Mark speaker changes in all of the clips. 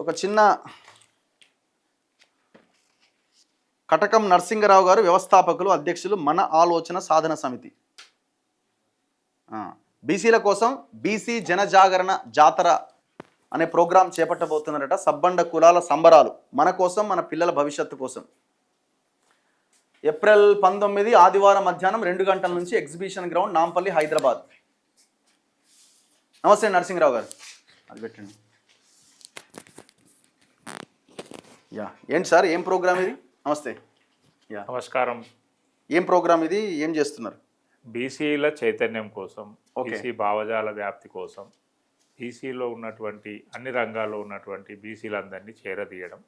Speaker 1: ఒక చిన్న కటకం నరసింగరావు గారు వ్యవస్థాపకులు అధ్యక్షులు మన ఆలోచన సాధన సమితి. బీసీల కోసం బీసీ జనజాగరణ జాతర అనే ప్రోగ్రాం చేపట్టబోతున్నారట. సబ్బండ కులాల సంబరాలు, మన కోసం మన పిల్లల భవిష్యత్తు కోసం. ఏప్రిల్ 19 ఆదివారం మధ్యాహ్నం 2 గంటల నుంచి ఎగ్జిబిషన్ గ్రౌండ్, నాంపల్లి, హైదరాబాద్. నమస్తే నరసింగరావు గారు, అది పెట్టండి. ఏంటి సార్, ఏం ప్రోగ్రామ్ ఇది? నమస్తే.
Speaker 2: నమస్కారం.
Speaker 1: ఏం ప్రోగ్రామ్ ఇది, ఏం చేస్తున్నారు?
Speaker 2: బీసీల చైతన్యం కోసం, బీసీ భావజాల వ్యాప్తి కోసం, బీసీలో ఉన్నటువంటి అన్ని రంగాల్లో ఉన్నటువంటి బీసీలందరినీ చేరదీయడం,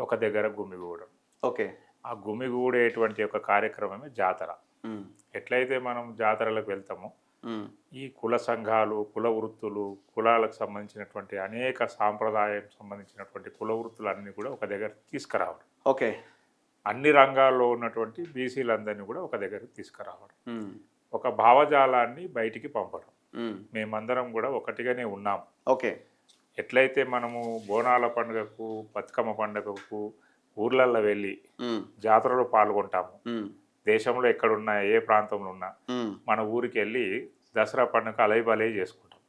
Speaker 2: ఒక దగ్గర గుమిగూడడం.
Speaker 1: ఓకే.
Speaker 2: ఆ గుమిగూడేటువంటి ఒక కార్యక్రమమే జాతర. ఎట్లయితే మనం జాతరలకు వెళ్తామో ఈ కుల సంఘాలు, కుల వృత్తులు, కులాలకు సంబంధించినటువంటి అనేక సాంప్రదాయం సంబంధించినటువంటి కుల వృత్తులన్నీ కూడా ఒక దగ్గర తీసుకురావడం.
Speaker 1: ఓకే.
Speaker 2: అన్ని రంగాల్లో ఉన్నటువంటి బీసీలందరినీ కూడా ఒక దగ్గరికి తీసుకురావడం, ఒక భావజాలాన్ని బయటికి పంపడం. మేమందరం కూడా ఒకటిగానే ఉన్నాం.
Speaker 1: ఓకే.
Speaker 2: ఎట్లయితే మనము బోనాల పండుగకు, బతుకమ్మ పండుగకు ఊర్లల్లో వెళ్ళి జాతరలో పాల్గొంటాము, దేశంలో ఎక్కడున్నా ఏ ప్రాంతంలో ఉన్నా మన ఊరికి వెళ్ళి దసరా పండుగ అలైబలై చేసుకుంటాం.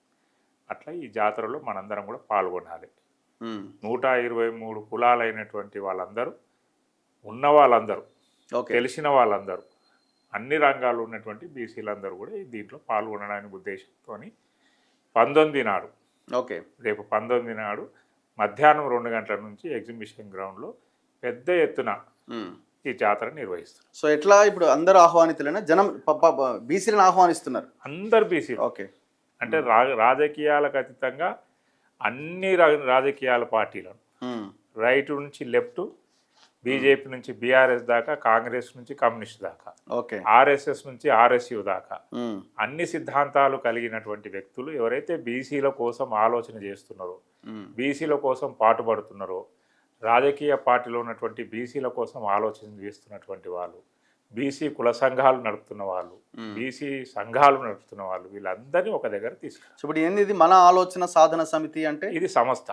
Speaker 2: అట్లా ఈ జాతరలో మనందరం కూడా పాల్గొనాలి. 123 కులాలైనటువంటి వాళ్ళందరూ, ఉన్న వాళ్ళందరూ, తెలిసిన వాళ్ళందరూ, అన్ని రంగాల్లో ఉన్నటువంటి బీసీలందరూ కూడా దీంట్లో పాల్గొనడానికి ఉద్దేశంతో 19 నాడు,
Speaker 1: ఓకే,
Speaker 2: రేపు 19 నాడు మధ్యాహ్నం 2 గంటల నుంచి ఎగ్జిబిషన్ గ్రౌండ్లో పెద్ద ఎత్తున ఈ జాతర నిర్వహిస్తారు.
Speaker 1: సో ఎట్లా ఇప్పుడు అందరూ ఆహ్వానితులైనా, జనం బీసీలను ఆహ్వానిస్తున్నారు?
Speaker 2: అందరు బీసీలు.
Speaker 1: ఓకే.
Speaker 2: అంటే రాజకీయాలకు అతీతంగా అన్ని రాజకీయాల పార్టీలను, రైట్ నుంచి లెఫ్ట్, బీజేపీ నుంచి బీఆర్ఎస్ దాకా, కాంగ్రెస్ నుంచి కమ్యూనిస్ట్ దాకా,
Speaker 1: ఓకే,
Speaker 2: ఆర్ఎస్ఎస్ నుంచి ఆర్ఎస్యు దాకా అన్ని సిద్ధాంతాలు కలిగినటువంటి వ్యక్తులు ఎవరైతే బీసీల కోసం ఆలోచన చేస్తున్నారో, బీసీల కోసం పాటుపడుతున్నారో, రాజకీయ పార్టీలో ఉన్నటువంటి బీసీల కోసం ఆలోచన చేస్తున్నటువంటి వాళ్ళు, బీసీ కుల సంఘాలు నడుపుతున్న వాళ్ళు, బీసీ సంఘాలు నడుపుతున్న వాళ్ళు, వీళ్ళందరినీ ఒక దగ్గర తీసుకురా.
Speaker 1: ఇప్పుడు ఏంది ఇది మన ఆలోచన సాధన సమితి అంటే?
Speaker 2: ఇది సంస్థ.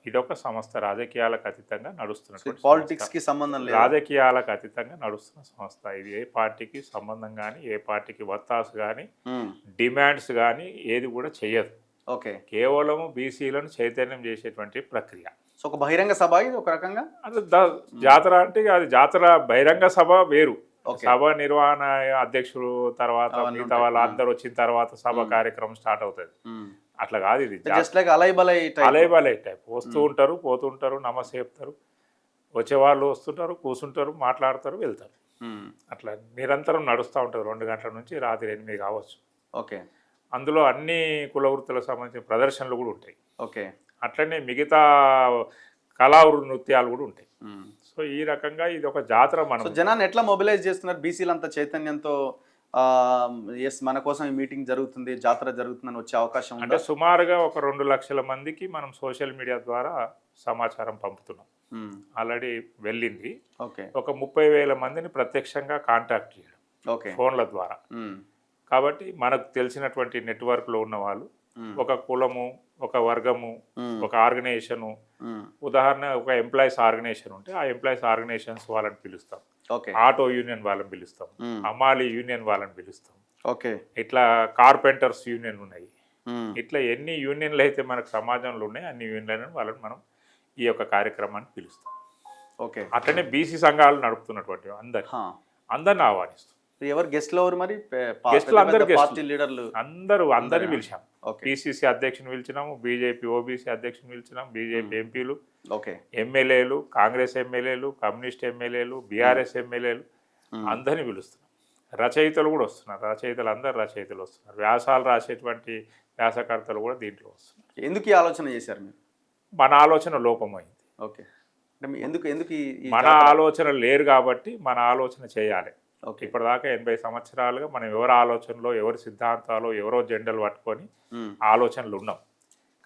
Speaker 2: ఇది ఒక సంస్థ, రాజకీయాలకు అతీతంగా నడుస్తున్నటువంటి,
Speaker 1: పాలిటిక్స్ కి సంబంధం లేదు,
Speaker 2: రాజకీయాలకు అతీతంగా నడుస్తున్న సంస్థ. ఇది ఏ పార్టీకి సంబంధం కానీ, ఏ పార్టీకి వత్తాసు కానీ, డిమాండ్స్ కానీ ఏది కూడా చెయ్యదు.
Speaker 1: ఓకే.
Speaker 2: కేవలం బీసీలను చైతన్యం చేసేటువంటి ప్రక్రియ.
Speaker 1: సో ఒక బహిరంగ సభ ఇది ఒక రకంగా.
Speaker 2: అది జాతర అంటే అది జాతర, బహిరంగ సభ వేరు. సభ నిర్వహణ అధ్యక్షులు తర్వాత మిగతా వాళ్ళు అందరు వచ్చిన తర్వాత సభ కార్యక్రమం స్టార్ట్ అవుతుంది. అట్లా కాదు, ఇది
Speaker 1: జస్ట్ లైక్ అలైబలై టైప్.
Speaker 2: వస్తూ ఉంటారు, పోతుంటారు, నమస్తే చెప్తారు, వచ్చేవాళ్ళు వస్తుంటారు, కూర్చుంటారు, మాట్లాడతారు, వెళ్తారు. అట్లా నిరంతరం నడుస్తూ ఉంటుంది. 2 గంటల నుంచి రాత్రి 8 కావచ్చు.
Speaker 1: ఓకే.
Speaker 2: అందులో అన్ని కుల వృత్తులకు సంబంధించిన ప్రదర్శనలు కూడా ఉంటాయి.
Speaker 1: ఓకే. అట్లనే
Speaker 2: మిగతా కళా నృత్యాలు కూడా ఉంటాయి. సో ఈ రకంగా ఇది ఒక జాతర. మనం
Speaker 1: జనాన్ని ఎట్లా మొబిలైజ్ చేస్తున్నారు బీసీలంతా చైతన్యంతో? ఎస్, మన కోసం ఈ మీటింగ్ జరుగుతుంది, జాతర జరుగుతుందని వచ్చే అవకాశం
Speaker 2: అంటే సుమారుగా ఒక 2 లక్షల మందికి మనం సోషల్ మీడియా ద్వారా సమాచారం పంపుతున్నాం. ఆల్రెడీ వెళ్ళింది. ఒక 30,000 మందిని ప్రత్యక్షంగా కాంటాక్ట్ చేయడం ఫోన్ల ద్వారా. కాబట్టి మనకు తెలిసినటువంటి నెట్వర్క్లో ఉన్న వాళ్ళు, ఒక కులము, ఒక వర్గము, ఒక ఆర్గనైజేషను, ఉదాహరణ ఒక ఎంప్లాయీస్ ఆర్గనైజేషన్ ఉంటే ఆ ఎంప్లాయీస్ ఆర్గనైజేషన్స్ వాళ్ళని పిలుస్తాం, ఆటో యూనియన్ వాళ్ళని పిలుస్తాం, అమాలి యూనియన్ వాళ్ళని పిలుస్తాం, ఇట్లా కార్పెంటర్స్ యూనియన్ ఉన్నాయి. ఇట్లా ఎన్ని యూనియన్లు అయితే మనకు సమాజంలో ఉన్నాయి అన్ని యూనియన్లను వాళ్ళని మనం ఈ యొక్క కార్యక్రమాన్ని పిలుస్తాం. అట్లనే బీసీ సంఘాలు నడుపుతున్నటువంటి అందరిని ఆహ్వానిస్తాం.
Speaker 1: ఎవరు గెస్ట్లు? ఎవరు మరి?
Speaker 2: గెస్టులు అందరినీ పిలిచాం. పిసిసి అధ్యక్షుని పిలిచినాము, బీజేపీ ఓబీసీ అధ్యక్షుని పిలిచినాం, బీజేపీ ఎంపీలు, ఎమ్మెల్యేలు, కాంగ్రెస్ ఎమ్మెల్యేలు, కమ్యూనిస్ట్ ఎమ్మెల్యేలు, బీఆర్ఎస్ ఎమ్మెల్యేలు అందరినీ పిలుస్తున్నాం. రచయితలు కూడా వస్తున్నారు. అందరు రచయితలు వస్తున్నారు. వ్యాసాలు రాసేటువంటి వ్యాసకర్తలు కూడా దీంట్లో వస్తున్నారు.
Speaker 1: ఎందుకు ఈ ఆలోచన చేశారు మీరు?
Speaker 2: మన ఆలోచన లోపమైంది. మన ఆలోచన లేరు కాబట్టి మన ఆలోచన చేయాలి. ఇప్పటిదాకా 80 సంవత్సరాలుగా మనం ఎవరి ఆలోచనలో, ఎవరి సిద్ధాంతాలు, ఎవరో జెండలు పట్టుకొని ఆలోచనలు ఉన్నాం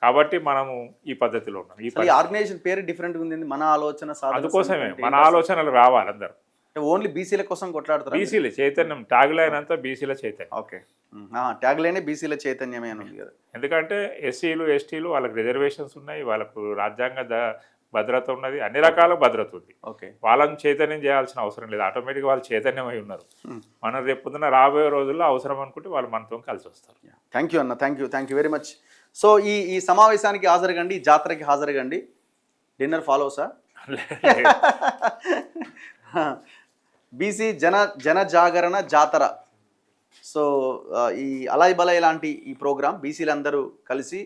Speaker 2: కాబట్టి మనము ఈ పద్ధతిలో ఉన్నాం.
Speaker 1: ఈ ఆర్గనైజేషన్ పేరు డిఫరెంట్ ఉంది, మన ఆలోచన.
Speaker 2: అందుకోసమే మన ఆలోచనలు రావాలి అందరు.
Speaker 1: ఓన్లీ బీసీల కోసం కొట్లాడుతారు.
Speaker 2: బీసీల చైతన్యం ట్యాగ్ లైన్ అంతా బీసీల చైతన్యం.
Speaker 1: ఓకే, ట్యాగ్ లైనే బీసీల చైతన్యమే అని ఉంది కదా.
Speaker 2: ఎందుకంటే ఎస్సీలు ఎస్టీలు వాళ్ళకి రిజర్వేషన్స్ ఉన్నాయి, వాళ్ళకు రాజ్యాంగ భద్రత ఉన్నది, అన్ని రకాల భద్రత ఉంది.
Speaker 1: ఓకే,
Speaker 2: వాళ్ళని చైతన్యం చేయాల్సిన అవసరం లేదు, ఆటోమేటిక్గా వాళ్ళు చైతన్యమై ఉన్నారు. మనం రేపు పొద్దున రాబోయే రోజుల్లో అవసరం అనుకుంటే వాళ్ళు మనతో కలిసి వస్తారు.
Speaker 1: థ్యాంక్ యూ అన్న, thank you very much. So ఈ సమావేశానికి హాజరుగండి, ఈ జాతరకి హాజరుగండి. Dinner follow sir. BC Jana Jagarana జాతర. సో ఈ అలాయ్ బలాయ్ లాంటి ఈ ప్రోగ్రామ్ బీసీలందరూ కలిసి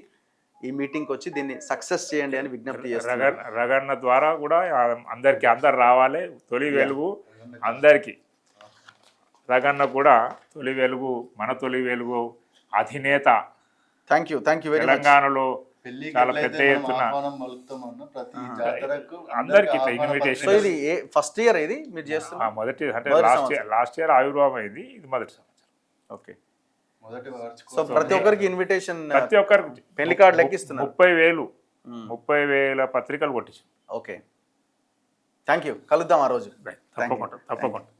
Speaker 1: ఈ మీటింగ్కి వచ్చి దీన్ని సక్సెస్ చేయండి అని విజ్ఞప్తి చేస్తారు.
Speaker 2: రగన్న ద్వారా కూడా అందరు రావాలి. తొలి వెలుగు అందరికీ, రగన్న కూడా తొలి వెలుగు, మన తొలి వెలుగు అధినేత.
Speaker 1: Thank you very much.
Speaker 2: తెలంగాణలో చాలా పెద్ద ఎత్తున అందరికి ఇన్విటేషన్.
Speaker 1: సో ఇది ఫస్ట్ ఇయర్ ఇది మీరు చేస్తున్నారు?
Speaker 2: మొదటి అంటే లాస్ట్ ఇయర్ ఆవిర్భావం అయింది, ఇది మొదటి సంవత్సరం.
Speaker 1: ఓకే, సో ప్రతి ఒక్కరికి ఇన్విటేషన్,
Speaker 2: ప్రతి ఒక్కరికి
Speaker 1: పెళ్లి కార్డు లెక్కిస్తున్నారు.
Speaker 2: 30,000 పత్రికలు కొట్టించాం.
Speaker 1: Okay, thank you. కలుద్దాం ఆ రోజు.
Speaker 2: తప్పకుండా.